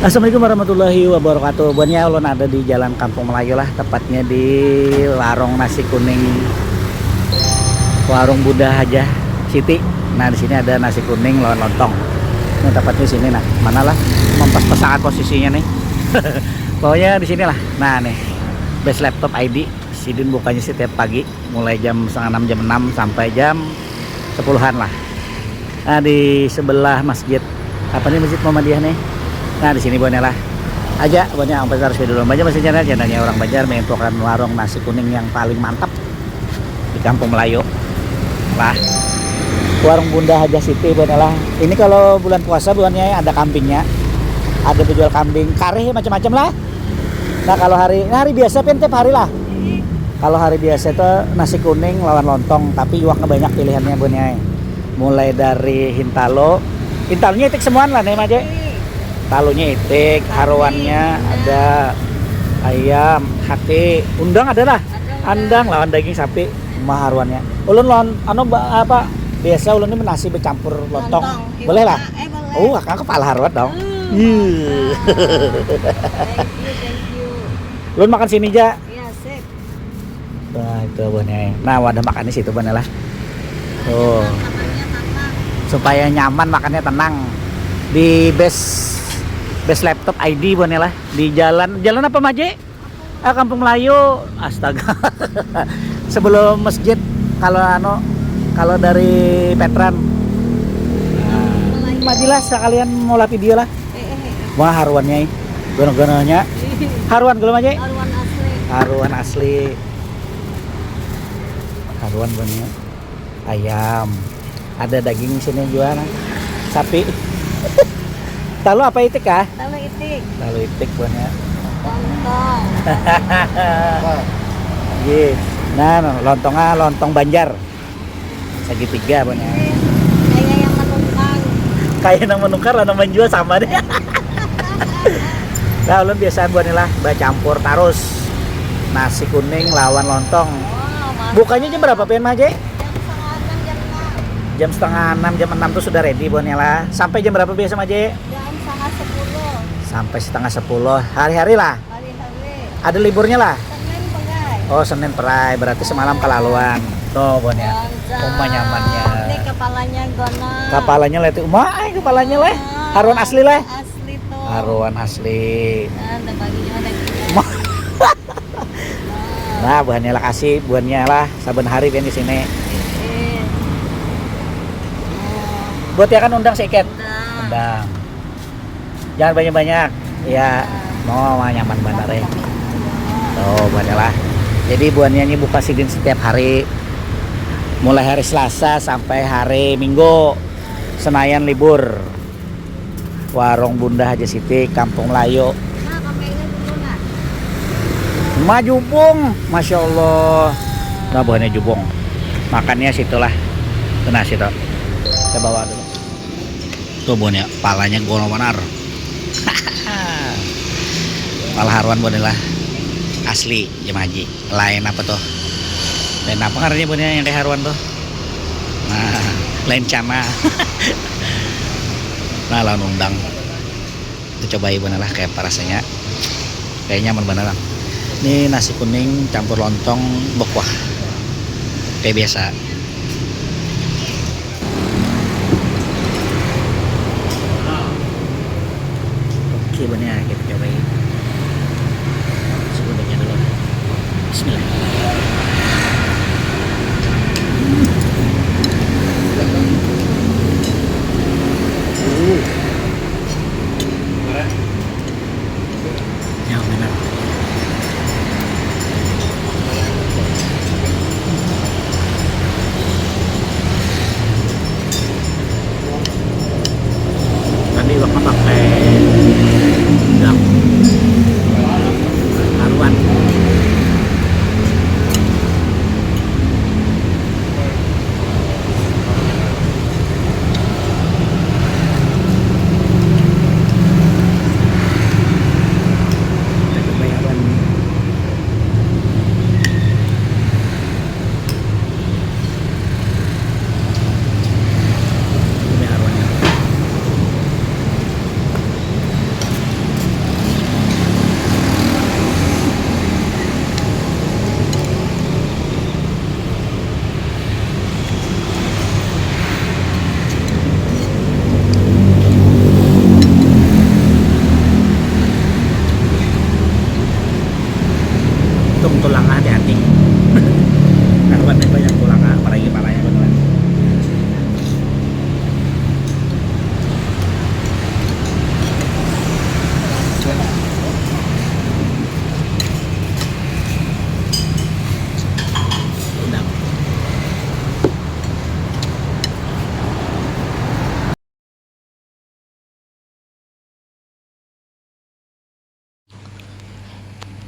Assalamualaikum warahmatullahi wabarakatuh. Buannya ulun ada di Jalan Kampung Melayu lah, tepatnya di warung nasi kuning, warung Bunda Hajah Siti. Nah di sini ada nasi kuning lawan lontong. Ini tepatnya sini, nah mana lah mempas-pasangan posisinya nih. Pokoknya di sini lah. Nah nih Best Laptop ID. Sidin bukanya setiap pagi, mulai jam setengah 6 jam 6 sampai jam 10-an lah. Nah di sebelah masjid apa nih, Masjid Muhammadiyah nih. Nah di sini buannya lah aja buannya sampai harus dulu aja masih channelnya orang Banjar menentukan warung nasi kuning yang paling mantap di Kampung Melayu lah, warung Bunda Hajah Siti buannya lah. Ini kalau bulan puasa buannya ada kambingnya, ada penjual kambing kare macam-macam lah. Nah kalau hari biasa kan tiap hari lah. Kalau hari biasa itu nasi kuning lawan lontong, tapi juga banyak pilihannya buannya, mulai dari hintalonya itik semuaan lah nih aja. Talunya itik, haruannya ada, ayam, hati, undang ada lah, andang lawan daging sapi, mah haruannya. Ulun apa biasa ulun ini nasi bercampur lontong. Boleh lah. Boleh. Akang kepala haruan dong. Thank you. Ulun makan sini aja. Iya, sip. Wah itu buahnya. Nah wadah makan di situ buahnya lah. Oh, Makannya tenang. supaya nyaman makannya tenang. Di Best Laptop ID buannya lah, di jalan apa Maje? Kampung Melayu. Astaga. Sebelum masjid, kalau dari Petran. Majilah sekalian mulai video lah. Wah haruannya, gono-gononya. Haruan belum aja? Haruan asli. Haruan asli. Haruan buannya. Ayam. Ada daging sini juga, sapi. Tahu apa itik kah? Tahu itik. Tahu itik buahnya. Lontong. Yes. Nah, lontongnya lontong Banjar. Segitiga buahnya. Kayak yang menumpang. Kayak yang menukar lontong menjual sama deh. Nah, ulun biasa buahnya lah, campur tarus nasi kuning lawan lontong. Wow, Bukanya jam berapa pengen Maje? jam setengah 6, Jam 6 tuh sudah ready buahnya lah. Sampai jam berapa biasa Maje? jam setengah 10. Sampai setengah 10. Hari-hari lah. Hari-hari. Ada liburnya lah. Senin pegai. Oh Senin perai, berarti semalam kelaluan. Tuh buahnya. Rumah nyamannya. Ini kepalanya gono. Kepalanya lah itu. Kepalanya lah. Haruan asli lah. Asli tuh. Haruan asli. Ada baginya ada. Nah, buahnya lah kasih, buahnya lah saben hari kan di sini. Buat ya kan undang seket. Undang. Jangan banyak-banyak. Ya, mau nyaman bandar ya. Tuh, buahnya lah. Jadi buahnya ini buka sidin setiap hari. Mulai hari Selasa sampai hari Minggu. Senayan libur. Warung Bunda Hajah Siti, Kampung Melayu. Nah, kamera dulu nah. Majubung, masya Allah. Nah buahnya jubung. Makannya situlah. Nah situ. Kita bawa dulu. Tuh buahnya, palanya gono benar. Pala haruan buahnya lah. Asli jemaah haji. Lain apa tuh? Lain apa karena buahnya yang kayak haruan tuh? Nah, lain cana. Nah lawan undang. Kita coba buahnya lah kayak apa rasanya. Kayaknya nyaman bener lah. Ini nasi kuning campur lontong bekuah kayak biasa. Oke bener, kita cobain sebelumnya dulu. Bismillah. Ya benar. Tadi waktu pakai udang haruan. Kita coba yang haruan. Ini haruannya.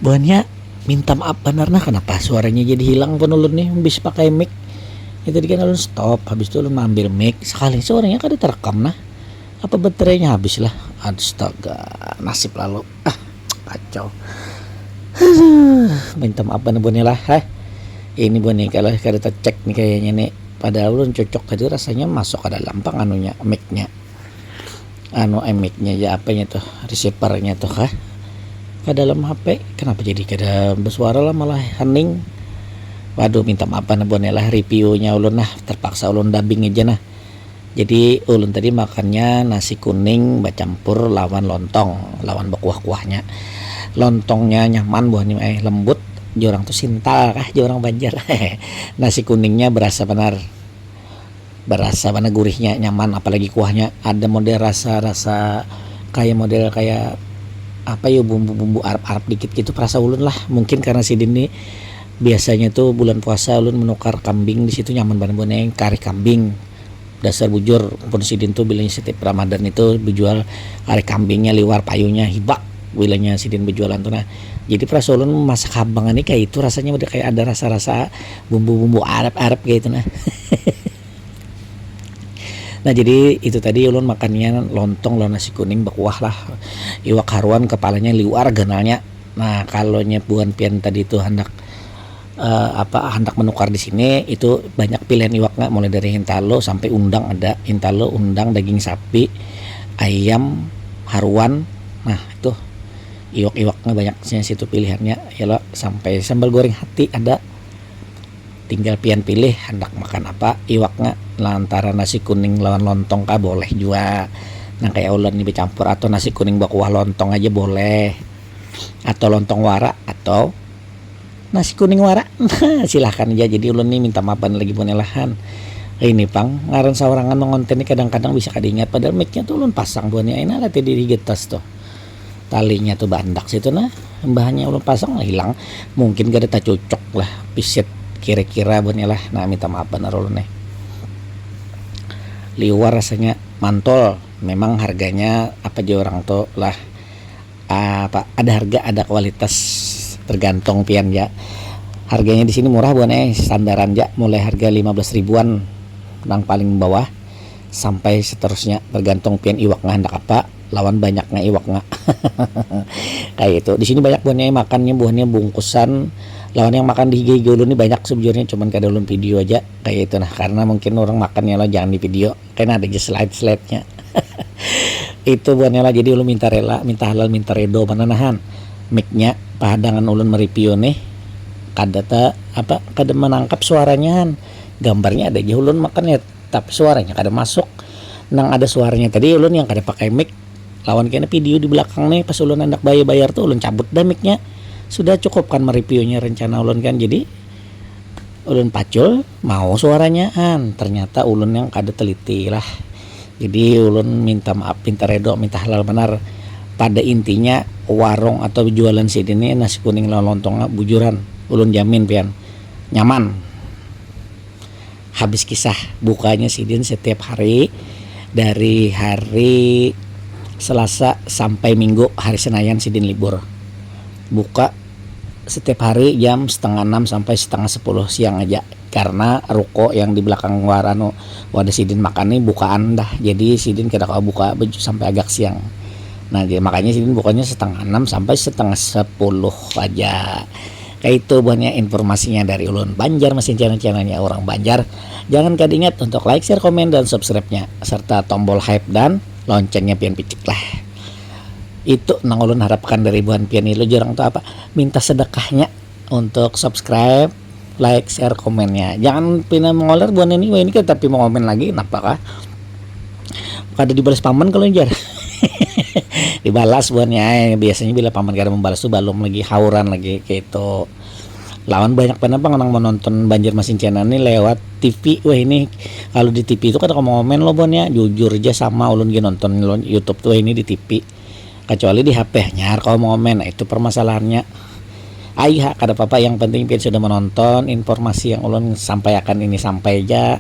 Buannya minta maaf benar nah kenapa suaranya jadi hilang pun ulun nih bisa pakai mic. Itu tadi kan ulun stop, habis itu ulun ambil mic sekali suaranya kan terekam nah. Apa baterainya habis lah. Astaga, nasib lalu. Kacau. Minta maaf benar buannya lah. Ini buannya kalau kita cek nih kayaknya nih. Padahal ulun cocok tadi rasanya masuk ke dalam anunya mic-nya. Mic-nya ya apanya tuh, receiver-nya tuh ke dalam HP. Kenapa jadi kada bersuara lah malah hening. Waduh, minta maaf nah buannya lah reviewnya ulun nah terpaksa ulun dubbing aja nah. Jadi ulun tadi makannya nasi kuning bacampur lawan lontong, lawan berkuah-kuahnya. Lontongnya nyaman buahnya lembut, jorang tuh sintal jorang Banjar. Nasi kuningnya berasa benar gurihnya nyaman, apalagi kuahnya ada model rasa kayak apa ya bumbu-bumbu Arab-Arab dikit gitu perasa ulun lah. Mungkin karena sidin nih biasanya tuh bulan puasa ulun menukar kambing di situ nyaman banget kari kambing. Dasar bujur pun sidin tuh bilangnya setiap Ramadan itu dijual kari kambingnya liwar payunya hibak bilangnya sidin berjualan tuh nah. Jadi perasa ulun masak habangan nih kayak itu rasanya udah kayak ada rasa-rasa bumbu-bumbu Arab-Arab gitu nah. Nah jadi itu tadi ulun makannya lontong lawan nasi kuning berkuah lah. Iwak haruan kepalanya liwar ganalnya. Nah kalau buan pian tadi itu hendak hendak menukar di sini itu banyak pilihan iwak nggak, mulai dari hintalo sampai undang, ada hintalo, undang, daging sapi, ayam, haruan. Nah itu iwak-iwaknya banyak situ pilihannya ya lo, sampai sambal goreng hati ada. Tinggal pian pilih hendak makan apa iwaknya, lantaran nasi kuning lawan lontong boleh juga. Nah kayak ulun nih bercampur atau nasi kuning berkuah lontong aja boleh, atau lontong wara atau nasi kuning wara. Silahkan aja. Jadi ulun nih minta maafan lagi punya lahan ini pang ngaran sawarangan mengonten ini kadang-kadang bisa kadingat padahal mic-nya tuh ulun pasang buahnya enak lah di getas tuh talinya tuh bandak situ nah bahannya ulun pasang lah hilang, mungkin gak ada tak cocok lah piset kira-kira buahnya lah. Nah minta maaf benar ulun nih liwar rasanya mantol. Memang harganya apa aja orang tuh lah apa ada harga ada kualitas tergantung pian ya. Harganya di sini murah buan standaran ya, mulai harga 15 ribuan yang paling bawah sampai seterusnya tergantung pian iwaknya hendak apa lawan banyaknya iwaknya. Kayak itu di sini banyak buahnya makannya buahnya bungkusan lawan yang makan di higi ulun ini banyak sejujurnya, cuman kada ulun video aja kayak itu nah karena mungkin orang makannya lah jangan di video karena ada aja slide-nya. Itu buahnya lah jadi ulun minta halal minta redo mananahan mic-nya padangan ulun mereview nih kada menangkap suaranya gambarnya ada aja ulun makannya tapi suaranya kada masuk nang ada suaranya tadi ulun yang kada pakai mic lawan kena video di belakang nih pas ulun hendak bayar tuh ulun cabut dah mic-nya. Sudah cukup kan mereviewnya rencana ulun kan, jadi ulun pacul mau suaranya ternyata ulun yang kada teliti lah. Jadi ulun minta maaf minta redo minta halal benar. Pada intinya warung atau jualan sini nasi kuning lawan lontong bujuran ulun jamin pian nyaman. Habis kisah bukanya sidin setiap hari dari hari Selasa sampai Minggu, hari Senayan sidin libur. Buka setiap hari jam 5:30 sampai 9:30 siang aja karena ruko yang di belakang warano wadah sidin makan nih bukaan dah, jadi sidin kada kau buka sampai agak siang. Nah jadi makanya sidin bukanya 5:30 sampai 9:30 aja. Kayak itu banyak informasinya dari ulun Banjar mesin channel-channelnya orang Banjar. Jangan kadingat untuk like, share, komen, dan subscribe-nya serta tombol hype dan loncengnya pian picik lah. Itu nang ulun harapkan dari buan pian itu jarang tuh apa minta sedekahnya untuk subscribe, like, share, komennya. Jangan pina mengoler buan ini kan tapi mau komen lagi kenapa kah? Kada dibalas paman kalau jar. Dibalas buannya biasanya bila paman kada membalas tuh belum lagi hauran lagi kayak itu. Lawan banyak penapa nang menonton Banjar Masin Channel ini lewat TV. Wah ini kalau di TV itu kada komen lo buannya jujur aja sama ulun nonton YouTube tuh ini di TV. Kecuali di HP nyar kalau mau komen, nah, itu permasalahannya. Aiha kada apa-apa yang penting pian sudah menonton informasi yang ulun sampaikan ini sampai aja.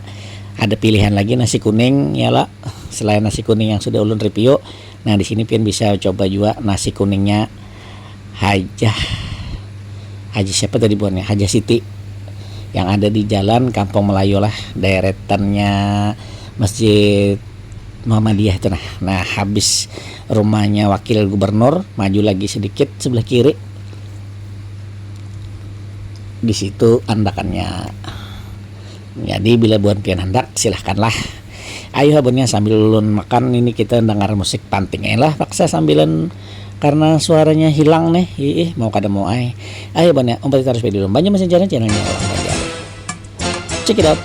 Ada pilihan lagi nasi kuning ya lah. Selain nasi kuning yang sudah ulun review, nah di sini pian bisa coba juga nasi kuningnya Hajah Haji siapa tadi buannya? Haji Siti yang ada di jalan Kampung Melayu lah, deretannya Masjid Muhammadiyah itu. Nah habis rumahnya wakil gubernur, maju lagi sedikit sebelah kiri, di situ andakannya. Jadi bila buat pian hendak silahkanlah. Ayo abonnya sambil ulun makan ini kita dengar musik panting lah paksa sambilan karena suaranya hilang nih. Mau kada mau ai. Ayo abonnya umpat terus video banyak masih jalan channelnya Orang Banjar. Check it out.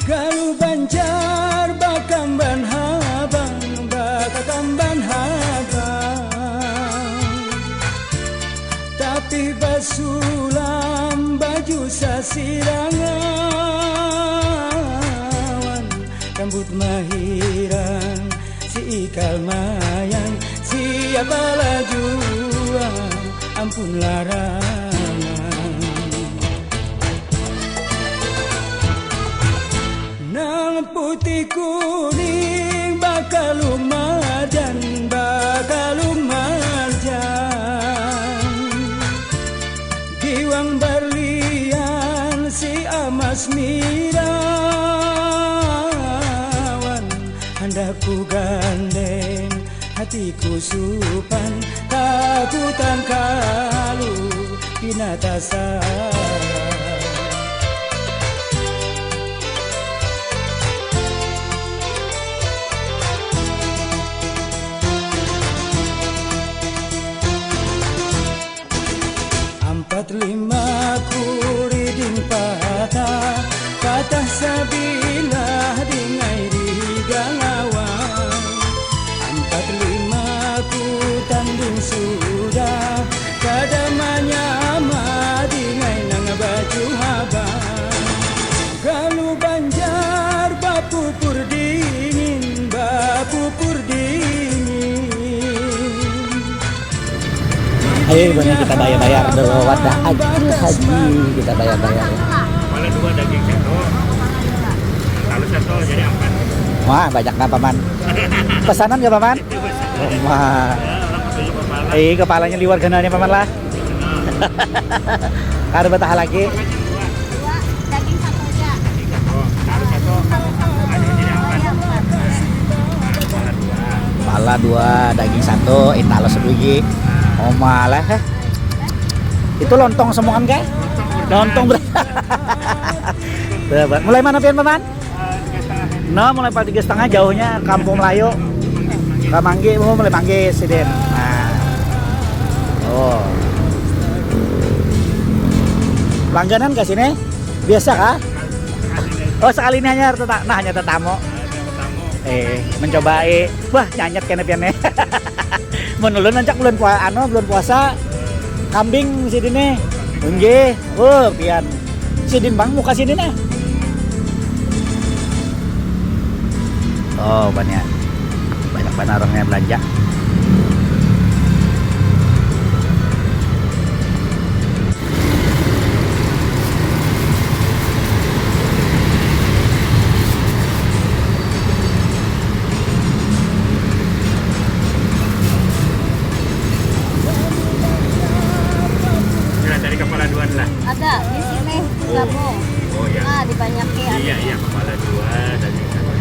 Galu Banjar bakamban habang bakakamban habang, tapi basulam baju sasirangan, rambut mahiran si ikal mayan, siapa lajuan ampun larangan. Nang putih kuning bakal lumajan, bakal lumajan, diwang berlian si amas mirawan, hendaku gandeng hatiku supan, takutan kalu binatasa. Empat lima kuridin patah, patah sabilah dingai di galawang. Empat lima ku tanding sudah, kada manyama dingai nang baju habang. Galu Banjar bapupur dingin, bapupur dingin. Ayo banyak kita bayar-bayar dulu wadah haji kita bayar-bayar. Malah 2 daging satu, kalau satu jadi 4. Wah banyak nggak paman? Pesanan nggak paman? Wah, kepalanya liwar ganalnya paman lah. Kada betah lagi. 2 daging satu aja. Kalau satu ada jadi 4. Kepala 2, daging 1, intalo sebiji. Oh malah itu lontong semuanya kan? Lontong mulai mana pian paman? No, mulai 3,5 jauhnya Kampung Melayu. Kamanggi, mau mulai Manggi siden. Nah. Oh. Langganan ke sini? Biasa kah? Oh, sekali ini hanya hanya tetamu. Mencoba wah nyanyet kene piannya. Menulun nancak bulan puasa kambing sidine. Nggih. Oh, pian. Sidin Bang muka sini nah. Oh, banyak orangnya belanja. Dari kepala 2 lah. Ada di sini gabung. Oh ya. Ah, dibanyakin. Iya kepala 2 daging satu.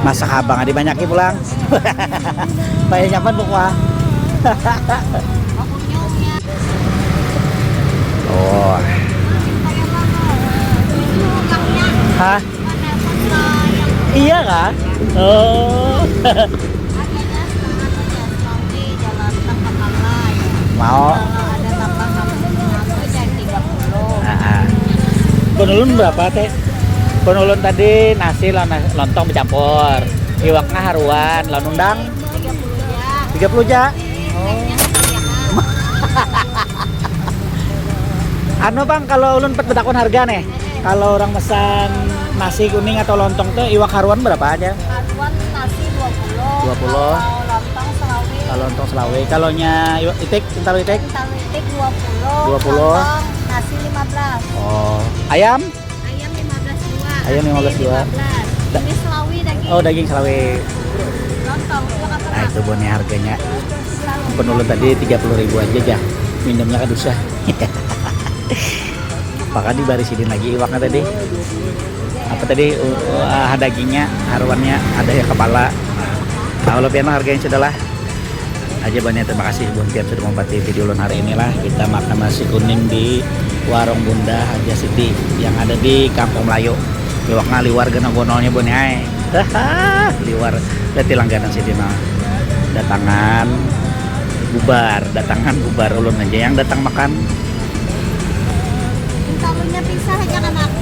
Masak abang ada banyaknya pulang. Banyak nyaman buka. Makunyumnya. Oh. Hah? Iya kah? Oh. Harganya setengah di jalan Tangkakalai. Mau. Kalau ada tambah kamu jadi 30. Penulun berapa teh? Penulun tadi nasi lontong bercampur. Iwaknya haruan, lawan undang 30 ya. 30 ja. Anu Bang, kalau ulun pet betakon harga nih. Kalau orang pesan nasi kuning atau lontong tuh iwak haruan berapa aja? Haruan nasi 20. 20. Kalau lontong selawi. Kalau lontong selawe, kalau nya itik, kental itik? Kental itik 20. 20. Lontong nasi 15. Oh, ayam? Ayam 15 dua. Ayam 15 dua. 15. Ini selawi daging. Oh, daging selawe. Lontong juga Nah, itu bonnya harganya. Penulun tadi 30.000 aja. minumnya kan usah. Apakah di baris ini lagi iwaknya tadi? Apa tadi? Dagingnya, haruannya, ada ya kepala. Kalau piano harganya sudahlah. Aja banyak terima kasih Bun Tiap sudah membantu video ulun hari inilah. Kita makan nasi kuning di warung Bunda Haja Siti yang ada di Kampung Melayu. Iwaknya liwar genong-gonolnya Bun ya. Liwar berarti langganan Siti mah. Datangan bubar ulun aja yang datang makan. Minta lunya pisah aja kan aku.